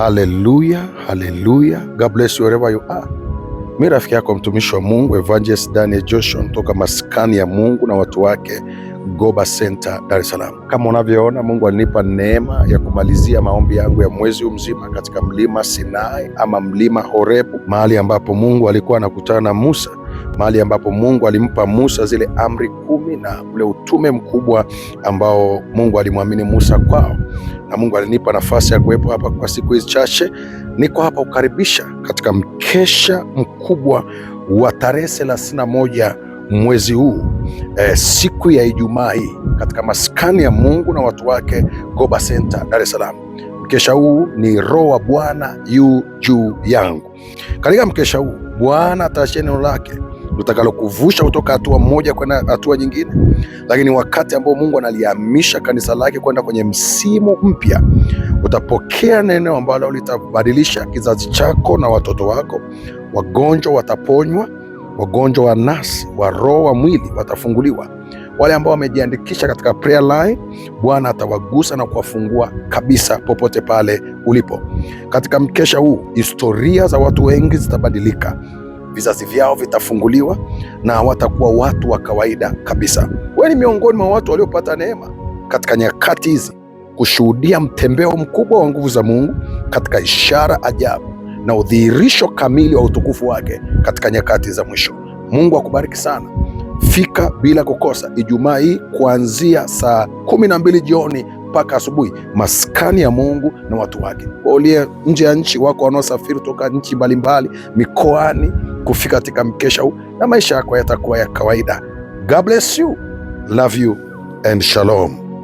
Haleluya, haleluya. God bless you wherever you are. Mimi rafiki yako mtumishi wa Mungu Evangelist Daniel Joshua kutoka maskani ya Mungu na watu wake Goba Center, Dar es Salaam. Kama unavyoona, Mungu alinipa neema ya kumalizia maombi yangu ya mwezi mzima katika mlima Sinai ama mlima Horebu, mahali ambapo Mungu alikuwa anakutana na Musa, mahali ambapo Mungu alimpa Musa zile amri 10 na ule utume mkubwa ambao Mungu alimwamini Musa kwao. Na Mungu alinipa nafasi ya kuwepo hapa kwa siku hizi chache. Niko hapa kukaribisha katika mkesha mkubwa wa tarehe 31 mwezi huu, siku ya Ijumaa hii katika maskani ya Mungu na watu wake Goba Center, Dar es Salaam. Mkesha huu ni Roho wa Bwana yu juu yangu. Katika mkesha huu Bwana ataachia neno lake utakalokuvusha kutoka hatua moja kwenda hatua nyingine, lakini wakati ambao Mungu analihamisha kanisa lake kwenda kwenye msimu mpya, utapokea neno ambalo litabadilisha kizazi chako na watoto wako. Wagonjwa wataponywa, wagonjwa wa nafsi, wa roho, wa mwili watafunguliwa. Wale ambao wamejiandikisha katika prayer line, Bwana atawagusa na kuwafungua kabisa popote pale ulipo. Katika mkesha huu historia za watu wengi zitabadilika, vizazi vyao vitafunguliwa na watakuwa watu wa kawaida kabisa. Wewe ni miongoni mwa watu waliopata neema katika nyakati hizi kushuhudia mtembeo mkubwa wa nguvu za Mungu katika ishara ajabu na udhihirisho kamili wa utukufu wake katika nyakati za mwisho. Mungu akubariki sana. Fika bila kukosa Ijumaa hii kuanzia saa 12 jioni mpaka asubuhi, maskani ya Mungu na watu wake. Waliye nje ya nchi, wako wanaosafiri kutoka nchi mbalimbali mikoani kufika katika mkesha huu, na maisha yako yatakuwa ya kawaida. God bless you, love you and shalom.